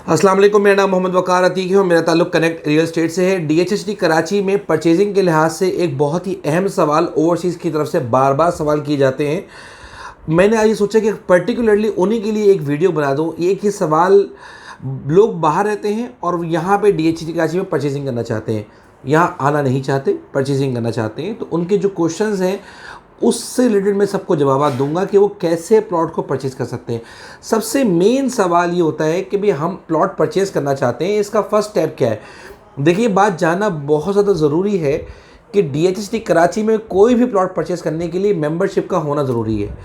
अस्सलाम वालेकुम, मेरा नाम मोहम्मद वकार अतीक है और मेरा ताल्लुक़ कनेक्ट रियल एस्टेट से है। डीएचएसटी कराची में परचेजिंग के लिहाज से एक बहुत ही अहम सवाल ओवरसीज़ की तरफ से बार बार सवाल किए जाते हैं। मैंने आज ये सोचा कि पर्टिकुलरली उन्हीं के लिए एक वीडियो बना दूँ। एक ये सवाल, लोग बाहर रहते हैं और यहाँ पे डीएचएसटी कराची में परचेजिंग करना चाहते हैं, यहाँ आना नहीं चाहते, परचेजिंग करना चाहते हैं, तो उनके जो क्वेश्चंस हैं उससे रिलेटेड मैं सबको जवाब दूंगा कि वो कैसे प्लॉट को परचेज़ कर सकते हैं। सबसे मेन सवाल ये होता है कि भाई हम प्लॉट परचेज़ करना चाहते हैं, इसका फर्स्ट स्टेप क्या है। देखिए, बात जानना बहुत ज़्यादा ज़रूरी है कि डीएचएसटी कराची में कोई भी प्लॉट परचेज़ करने के लिए मेंबरशिप का होना ज़रूरी है।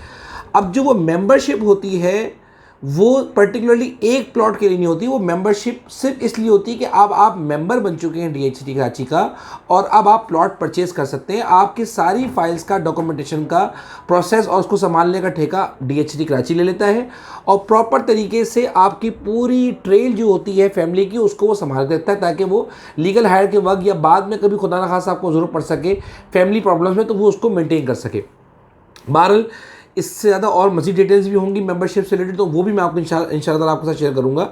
अब जो वो मेंबरशिप होती है वो पर्टिकुलरली एक प्लॉट के लिए नहीं होती, वो मेंबरशिप सिर्फ इसलिए होती है कि अब आप मेंबर बन चुके हैं डीएचएसटी कराची का और अब आप प्लॉट परचेज़ कर सकते हैं। आपकी सारी फाइल्स का, डॉक्यूमेंटेशन का प्रोसेस और उसको संभालने का ठेका डीएचएसटी कराची ले लेता है और प्रॉपर तरीके से आपकी पूरी ट्रेल जो होती है फैमिली की, उसको वो संभाल के रखता है ताकि वो लीगल हायर के वक्त या बाद में कभी खुदा न खासा आपको ज़रूरत पड़ सके फैमिली प्रॉब्लम्स में, तो वो उसको मेनटेन कर सके। बहरहाल इससे ज़्यादा और मज़ीद डिटेल्स भी होंगी मेंबरशिप से रिलेटेड, तो वो भी मैं आपको इंशाल्लाह आपके साथ शेयर करूँगा।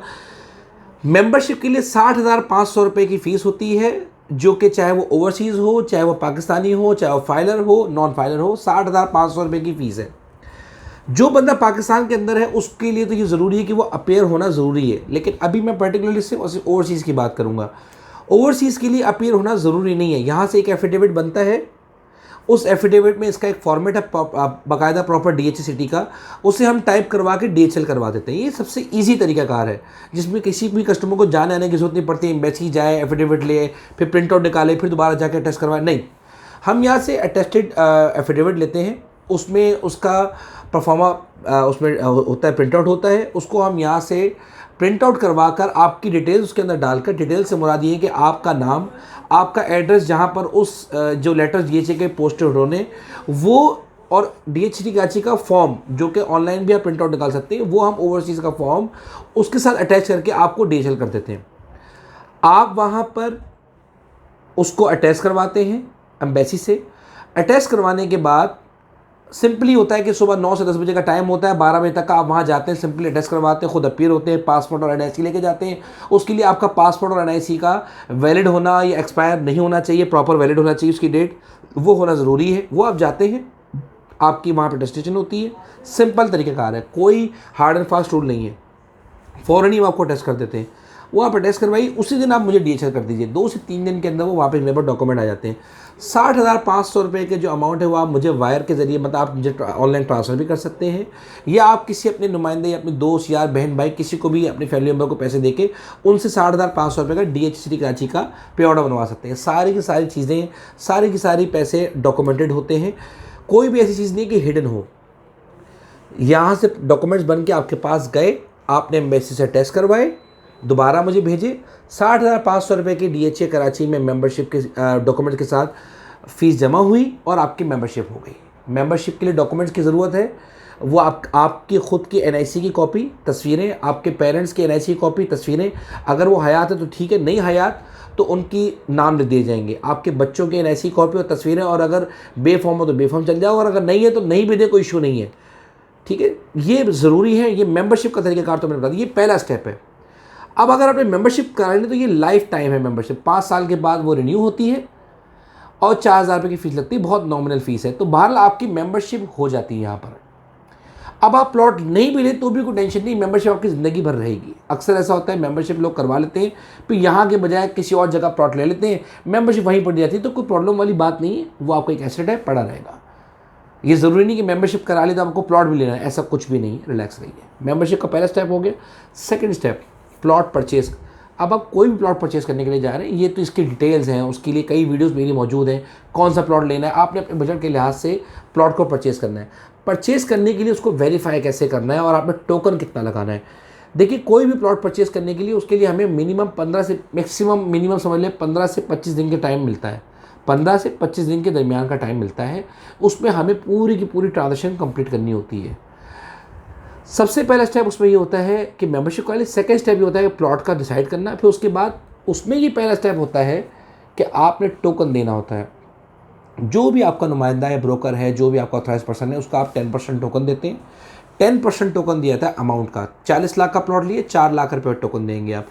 मेंबरशिप के लिए 60,500 रुपये की फ़ीस होती है, जो कि चाहे वो ओवरसीज़ हो, चाहे वो पाकिस्तानी हो, चाहे वो फाइलर हो, नॉन फाइलर हो, 60,500 रुपये की फ़ीस है। जो बंदा पाकिस्तान के अंदर है उसके लिए तो ये ज़रूरी है कि वो अपेयर होना ज़रूरी है, लेकिन अभी मैं पर्टिकुलरली सिर्फ ओवरसीज़ की बात करूँगा। ओवरसीज़ के लिए अपेयर होना ज़रूरी नहीं है। यहाँ से एक एफिडेविट बनता है, उस एफिडेविट में इसका एक फॉर्मेट है बाकायदा प्रॉपर डीएचएसटी का, उसे हम टाइप करवा के डीएचएल करवा देते हैं। ये सबसे इजी तरीकाकार है जिसमें किसी भी कस्टमर को जाने आने की जरूरत नहीं पड़ती, एम्बेसी जाए, एफिडेविट ले, फिर प्रिंट आउट निकाले, फिर दोबारा जाके अटेस्ट करवाए। नहीं, हम यहाँ से अटेस्टेड एफिडेविट लेते हैं, उसमें उसका परफॉर्मा उसमें होता है, प्रिंट आउट होता है, उसको हम यहाँ से प्रिंट आउट करवा कर आपकी डिटेल्स उसके अंदर डालकर, डिटेल से मुराद ये है कि आपका नाम, आपका एड्रेस, जहाँ पर उस जो लेटर्स डीएचए के पोस्टेड होने वो, और डीएचटी कराची का फॉर्म जो कि ऑनलाइन भी आप प्रिंट आउट निकाल सकते हैं, वो हम ओवरसीज़ का फॉर्म उसके साथ अटैच करके आपको डीएचएल कर देते हैं। आप वहाँ पर उसको अटैच करवाते हैं एम्बेसी से। अटैच करवाने के बाद सिंपली होता है कि सुबह 9 से 10 बजे का टाइम होता है, 12 बजे तक आप वहाँ जाते हैं, सिंपली अटैच करवाते हैं, खुद अपीयर होते हैं, पासपोर्ट और एनआईसी लेके जाते हैं। उसके लिए आपका पासपोर्ट और एनआईसी का वैलिड होना या एक्सपायर नहीं होना चाहिए, प्रॉपर वैलिड होना चाहिए, उसकी डेट वो होना ज़रूरी है। वो आप जाते हैं, आपकी वहाँ पर रजिस्ट्रेशन होती है। सिंपल तरीक़ाकार है, कोई हार्ड एंड फास्ट रूल नहीं है, फ़ौरन ही वो आपको टेस्ट कर देते हैं। वो आप अटैच करवाइए, उसी दिन आप मुझे डीएचएल कर दीजिए, 2 से 3 दिन के अंदर वो वापस मेरे पास डॉक्यूमेंट आ जाते हैं। 60,500 रुपये के जो अमाउंट है वो आप मुझे वायर के ज़रिए, मतलब आप मुझे ऑनलाइन ट्रांसफ़र भी कर सकते हैं, या आप किसी अपने नुमाइंदे या अपने दोस्त, यार, बहन, भाई, किसी को भी, अपने फैमिली मेम्बर को पैसे देके उनसे 60,500 रुपये का डीएचएसटी कराची का पे ऑर्डर बनवा सकते हैं। सारी की सारी चीज़ें, सारी की सारी पैसे डॉक्यूमेंटेड होते हैं, कोई भी ऐसी चीज़ नहीं कि हिडन हो। यहाँ से डॉक्यूमेंट्स बन के आपके पास गए, आपने एम्बेसी से टेस्ट करवाए, दोबारा मुझे भेजे, 60,500 रुपये की डीएचए कराची में मेंबरशिप के डॉक्यूमेंट के साथ फ़ीस जमा हुई और आपकी मेंबरशिप हो गई। मेंबरशिप के लिए डॉक्यूमेंट्स की ज़रूरत है, वो आपकी ख़ुद की एनआईसी की कॉपी, तस्वीरें, आपके पेरेंट्स की एनआईसी की कॉपी, तस्वीरें, अगर वो हयात है तो ठीक है, नहीं हयात तो उनकी नाम लिख दिए जाएंगे, आपके बच्चों की एनआईसी कॉपी और तस्वीरें, और अगर बेफॉर्म हो तो बेफॉर्म चल जाओ, और अगर नहीं है तो नहीं भी दे, कोई इशू नहीं है, ठीक है। ये ज़रूरी है, ये मेंबरशिप का तरीक़ाकार तो मैंने बता दिया, ये पहला स्टेप है। अब अगर आपने मेंबरशिप करा ली तो ये लाइफ टाइम है मेंबरशिप, 5 साल के बाद वो रिन्यू होती है और 4,000 रुपये की फ़ीस लगती है, बहुत नॉमिनल फ़ीस है। तो बहरहाल आपकी मेंबरशिप हो जाती है यहाँ पर। अब आप प्लॉट नहीं भी ले तो भी कोई टेंशन नहीं, मेंबरशिप आपकी ज़िंदगी भर रहेगी। अक्सर ऐसा होता है, मेंबरशिप लोग करवा लेते हैं, फिर यहाँ के बजाय किसी और जगह प्लॉट ले लेते हैं, मेंबरशिप वहीं पड़ जाती है, तो कोई प्रॉब्लम वाली बात नहीं है, वो आपको एक एसेट है, पड़ा रहेगा। ये ज़रूरी नहीं कि मेंबरशिप करा ली तो आपको प्लॉट भी लेना है, ऐसा कुछ भी नहीं, रिलैक्स रहिए। मेंबरशिप का पहला स्टेप हो गया। Second step, plot purchase. अब आप कोई भी प्लॉट परचेज़ करने के लिए जा रहे हैं, ये तो इसकी डिटेल्स हैं, उसके लिए कई वीडियोस मेरी मौजूद हैं, कौन सा प्लॉट लेना है, आपने अपने बजट के लिहाज से प्लॉट को परचेज़ करना है। परचेज़ करने के लिए उसको वेरीफाई कैसे करना है और आपने टोकन कितना लगाना है। देखिए, कोई भी प्लॉट परचेज़ करने के लिए उसके लिए हमें मिनिमम 15 से मैक्सिमम मिनिमम समझ लें 15 से 25 दिन के टाइम मिलता है, 15 से 25 दिन के दरमियान का टाइम मिलता है। उसमें हमें पूरी की पूरी ट्रांजेक्शन कंप्लीट करनी होती है। सबसे पहला स्टेप उसमें ये होता है कि मेंबरशिप का। सेकंड स्टेप ये होता है कि प्लॉट का डिसाइड करना। फिर उसके बाद उसमें ये पहला स्टेप होता है कि आपने टोकन देना होता है। जो भी आपका नुमाइंदा है, ब्रोकर है, जो भी आपका ऑथराइज पर्सन है, उसका आप 10% टोकन देते हैं। 10% टोकन दिया था अमाउंट का। 40 लाख का प्लॉट लिए, 4 लाख रुपये टोकन देंगे आप।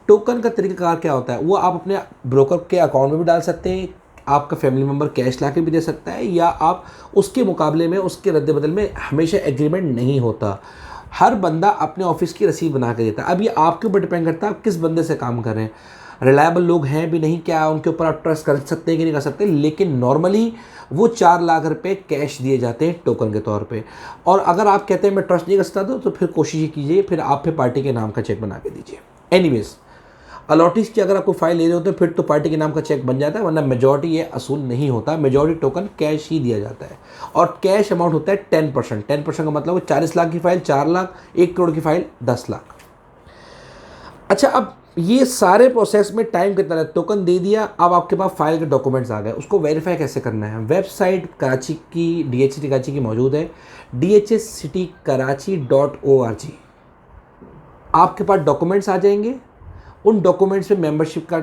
टोकन का तरीकाकार क्या होता है, वो आप अपने ब्रोकर के अकाउंट में भी डाल सकते हैं, आपका फैमिली मेम्बर कैश ला के भी दे सकता है, या आप उसके मुकाबले में उसके रद्द बदल में हमेशा एग्रीमेंट नहीं होता। हर बंदा अपने ऑफिस की रसीद बना के देता है। अब ये आपके ऊपर डिपेंड करता है आप किस बंदे से काम कर रहे हैं। रिलायबल लोग हैं भी नहीं, क्या उनके ऊपर आप ट्रस्ट कर सकते हैं कि नहीं कर सकते, लेकिन नॉर्मली वो 4 लाख रुपए कैश दिए जाते हैं टोकन के तौर पे। और अगर आप कहते हैं मैं ट्रस्ट नहीं कर सकता तो फिर कोशिश कीजिए, फिर आप फिर पार्टी के नाम का चेक बना के दीजिए। एनीवेज, अलॉटीज़ की अगर आपको फाइल ले रहे होते हैं फिर तो पार्टी के नाम का चेक बन जाता है, वरना मेजॉरिटी ये असूल नहीं होता। मेजॉरिटी टोकन कैश ही दिया जाता है और कैश अमाउंट होता है 10%। 10% का मतलब 40 लाख की फाइल 4 लाख, 1 करोड़ की फाइल 10 लाख। अच्छा, अब ये सारे प्रोसेस में टाइम कितना है? टोकन दे दिया, अब आपके पास फाइल के डॉक्यूमेंट्स आ गए, उसको वेरीफाई कैसे करना है? वेबसाइट कराची की, DHCT कराची की मौजूद है, dhscitykarachi.org। आपके पास डॉक्यूमेंट्स आ जाएंगे, उन डॉक्यूमेंट्स में मेंबरशिप का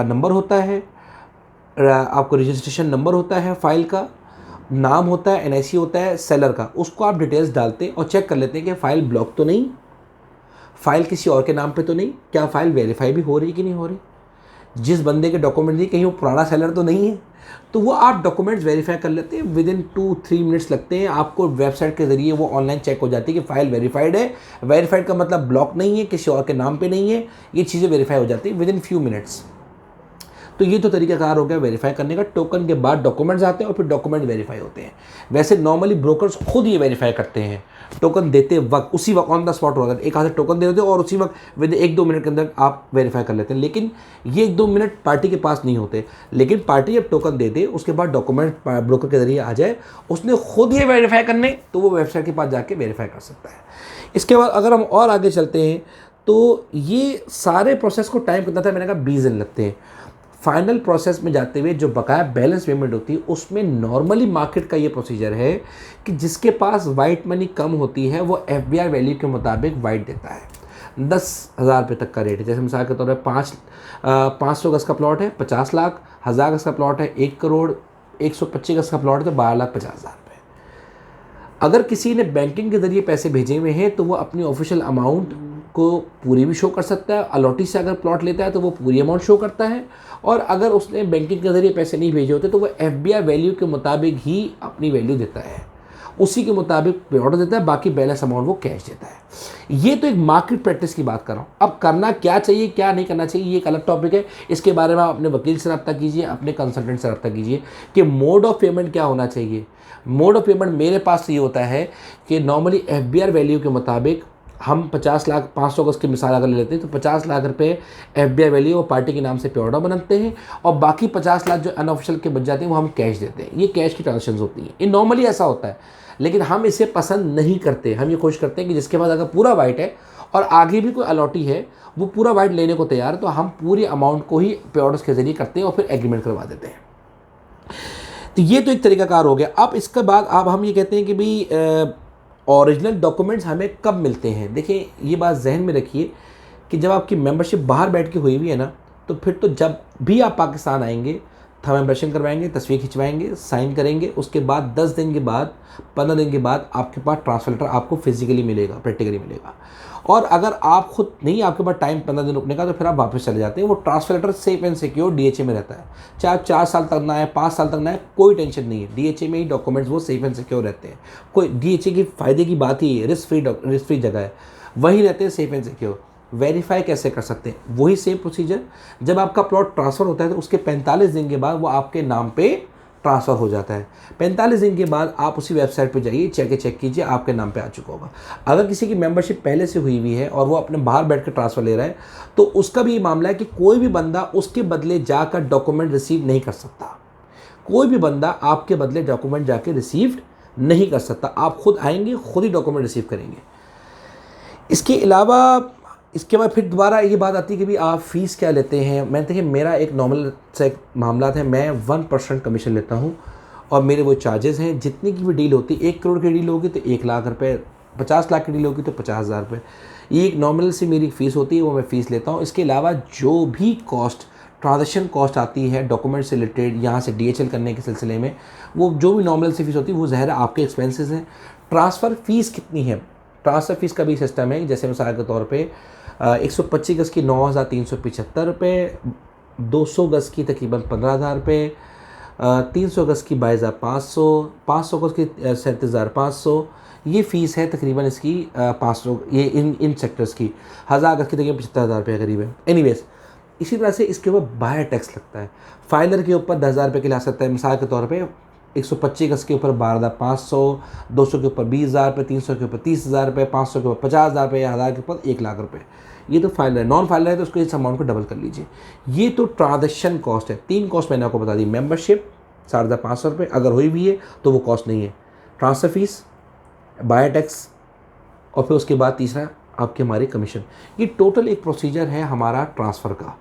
नंबर होता है, आपको रजिस्ट्रेशन नंबर होता है, फाइल का नाम होता है, NIC होता है सेलर का। उसको आप डिटेल्स डालते हैं और चेक कर लेते हैं कि फ़ाइल ब्लॉक तो नहीं, फ़ाइल किसी और के नाम पे तो नहीं, क्या फ़ाइल वेरीफाई भी हो रही कि नहीं हो रही, जिस बंदे के डॉक्यूमेंट दिए कहीं वो पुराना सेलर तो नहीं है। तो वो आप डॉक्यूमेंट्स वेरीफाई कर लेते हैं, विदिन 2-3 मिनट्स लगते हैं, आपको वेबसाइट के ज़रिए वो ऑनलाइन चेक हो जाती है कि फ़ाइल वेरीफाइड है। वेरीफाइड का मतलब ब्लॉक नहीं है, किसी और के नाम पे नहीं है, ये चीज़ें वेरीफाई हो जाती है विदिन फ्यू मिनट्स। तो ये तो तरीकाकार हो गया वेरीफाई करने का। टोकन के बाद डॉक्यूमेंट्स आते हैं और फिर डॉक्यूमेंट वेरीफाई होते हैं। वैसे नॉर्मली ब्रोकर्स खुद ये वेरीफाई करते हैं टोकन देते वक्त, उसी वक्त ऑन द स्पॉट होता है, एक हाथ से टोकन दे देते हो और उसी वक्त विद 1-2 मिनट के अंदर आप वेरीफाई कर लेते हैं। लेकिन ये 1-2 मिनट पार्टी के पास नहीं होते, लेकिन पार्टी जब टोकन दे दे उसके बाद डॉक्यूमेंट ब्रोकर के जरिए आ जाए, उसने खुद ये वेरीफाई करने, तो वो वेबसाइट के पास जाके वेरीफाई कर सकता है। इसके बाद अगर हम और आगे चलते हैं तो ये सारे प्रोसेस को टाइम कितना था, मैंने कहा 20 दिन लगते हैं। फाइनल प्रोसेस में जाते हुए जो बकाया बैलेंस पेमेंट होती है उसमें नॉर्मली मार्केट का ये प्रोसीजर है कि जिसके पास वाइट मनी कम होती है वो FBR वैल्यू के मुताबिक वाइट देता है। 10,000 रुपये तक का रेट है। जैसे मिसाल के तौर पर 500 गज का प्लॉट है 50 लाख, 1000 गज का प्लॉट है 1 करोड़, 125 गज का प्लॉट है तो 12,50,000 रुपये। अगर किसी ने बैंकिंग के ज़रिए पैसे भेजे हुए हैं तो वो अपनी ऑफिशियल अमाउंट को पूरी भी शो कर सकता है। अलॉटी से अगर प्लॉट लेता है तो वो पूरी अमाउंट शो करता है, और अगर उसने बैंकिंग के ज़रिए पैसे नहीं भेजे होते तो वो FBR वैल्यू के मुताबिक ही अपनी वैल्यू देता है, उसी के मुताबिक पे ऑर्डर देता है, बाकी बैलेंस अमाउंट वो कैश देता है। ये तो एक मार्केट प्रैक्टिस की बात कर रहा हूँ। अब करना क्या चाहिए क्या नहीं करना चाहिए ये एक अलग टॉपिक है, इसके बारे में आप अपने वकील से रब्ता कीजिए, अपने कंसल्टेंट से रब्ता कीजिए कि मोड ऑफ पेमेंट क्या होना चाहिए। मोड ऑफ पेमेंट मेरे पास ये होता है कि नॉर्मली FBR वैल्यू के मुताबिक हम 50 लाख, 500 गज की मिसाल अगर ले लेते हैं तो 50 लाख रुपए FBR वैल्यू और पार्टी के नाम से पे ऑर्डर बनाते हैं, और बाकी 50 लाख जो अनऑफिशियल के बच जाते हैं वो हम कैश देते हैं। ये कैश की ट्रांजेक्शन होती है, ये नॉर्मली ऐसा होता है, लेकिन हम इसे पसंद नहीं करते। हम ये कोशिश करते हैं कि जिसके पास अगर पूरा वाइट है और आगे भी कोई अलॉटी है वो पूरा वाइट लेने को तैयार है तो हम पूरी अमाउंट को ही पे ऑर्डर्स के जरिए करते हैं और फिर एग्रीमेंट करवा देते हैं। तो ये तो एक तरीकाकार हो गया। अब इसके बाद अब हम ये कहते हैं कि भाई ओरिजिनल डॉक्यूमेंट्स हमें कब मिलते हैं। देखिए ये बात जहन में रखिए कि जब आपकी मेंबरशिप बाहर बैठ के हुई हुई है ना, तो फिर तो जब भी आप पाकिस्तान आएंगे थंब इम्प्रेशन करवाएंगे, तस्वीर खिंचवाएंगे, साइन करेंगे, उसके बाद 10 दिन के बाद 15 दिन के बाद आपके पास ट्रांसफर लेटर आपको फिजिकली मिलेगा, प्रैक्टिकली मिलेगा। और अगर आप खुद नहीं, आपके पास टाइम 15 दिन रुकने का, तो फिर आप वापस चले जाते हैं। वो transfer letter safe and secure DHA में रहता है, चाहे 4 साल तक ना आए, 5 साल तक ना आए, कोई टेंशन नहीं है। DHA में ही डॉक्यूमेंट्स वो सेफ एंड सिक्योर रहते हैं। कोई DHA की फ़ायदे की बात ही है, रिस्क फ्री जगह है, वही रहते हैं सेफ एंड सिक्योर। वेरीफाई कैसे कर सकते हैं? वही सेम प्रोसीजर, जब आपका प्लॉट ट्रांसफ़र होता है तो उसके 45 दिन के बाद वो आपके नाम पे ट्रांसफ़र हो जाता है। 45 दिन के बाद आप उसी वेबसाइट पे जाइए, चेक कीजिए, आपके नाम पे आ चुका होगा। अगर किसी की मेंबरशिप पहले से हुई हुई है और वो अपने बाहर बैठ कर ट्रांसफ़र ले रहा है तो उसका भी ये मामला है कि कोई भी बंदा उसके बदले जाकर डॉक्यूमेंट रिसीव नहीं कर सकता। कोई भी बंदा आपके बदले डॉक्यूमेंट जाके रिसीव नहीं कर सकता। आप खुद आएंगे, खुद ही डॉक्यूमेंट रिसीव करेंगे। इसके अलावा इसके बाद फिर दोबारा ये बात आती है कि भी आप फ़ीस क्या लेते हैं। मैं देखिए मेरा एक नॉर्मल सा एक मामला है, मैं 1% कमीशन लेता हूँ और मेरे वो चार्जेस हैं। जितनी की भी डील होती है, 1 करोड़ की डील होगी तो 1 लाख रुपये, 50 लाख की डील होगी तो 50,000 रुपये, ये एक नॉर्मल सी मेरी फ़ीस होती है, वो मैं फ़ीस लेता हूँ। इसके अलावा जो भी कॉस्ट ट्रांजेक्शन कॉस्ट आती है डॉक्यूमेंट से रिलेटेड, यहाँ से DHL करने के सिलसिले में, वो जो भी नॉर्मल सी फीस होती है वो ज़ाहिर है आपके एक्सपेंसेस हैं। ट्रांसफ़र फ़ीस कितनी है, ट्रांसफ़र फ़ीस का भी सिस्टम है। जैसे मिसाल के तौर पे 125 गज़ की 9,375 रुपये, 200 गज़ की तकरीबन 15,000 रुपये, 300 गज़ की 22,500, 500 गज़ की 37,500, ये फ़ीस है तकरीबन इसकी 500, ये इन सेक्टर्स की। 1000 गज़ की तकरीबन 75,000 रुपये करीब है। एनीवेज, इसी तरह से इसके ऊपर बायर टैक्स लगता है। फाइनर के ऊपर 10,000 रुपये के लिए आ सकता है। मिसाल के तौर पे 125 गज़ के ऊपर 12,500, 200 के ऊपर 20,000 रुपये, 300 के ऊपर 30,000 रुपये, 500 के ऊपर 50,000 रुपये, 1000 के ऊपर 1,00,000 रुपये। ये तो फाइनर है। नॉन फाइनर है तो उसको इस अमाउंट को डबल कर लीजिए। ये तो ट्रांजेक्शन कॉस्ट है। 3 कॉस्ट मैंने आपको बता दी। मेंबरशिप 550 रुपये अगर हुई भी है तो वो कॉस्ट नहीं है। ट्रांसफ़र फीस, बायर टैक्स, और फिर उसके बाद तीसरा आपके हमारे कमीशन। ये टोटल एक प्रोसीजर है हमारा ट्रांसफ़र का।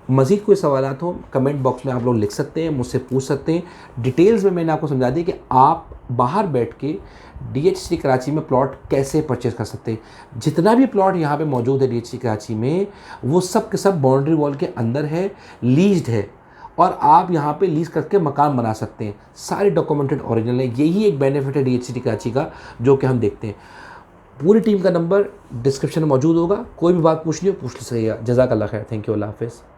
मज़ीद कोई सवालात हो कमेंट बॉक्स में आप लोग लिख सकते हैं, मुझसे पूछ सकते हैं। डिटेल्स में मैंने आपको समझा दी कि आप बाहर बैठ के DHC कराची में प्लॉट कैसे परचेज़ कर सकते हैं। जितना भी प्लॉट यहाँ पे मौजूद है DHC कराची में, वो सब के सब बाउंड्री वॉल के अंदर है, लीज्ड है, और आप यहाँ पे लीज करके मकान बना सकते हैं। सारे डॉक्यूमेंटेड ओरिजिनल है। यही एक बेनिफिट है DHC कराची का जो कि हम देखते हैं। पूरी टीम का नंबर डिस्क्रिप्शन में मौजूद होगा। कोई भी बात पूछनी हो पूछ लीजिएगा। जज़ाकल्लाह खैर। Thank you. अल्लाह हाफ़िज़।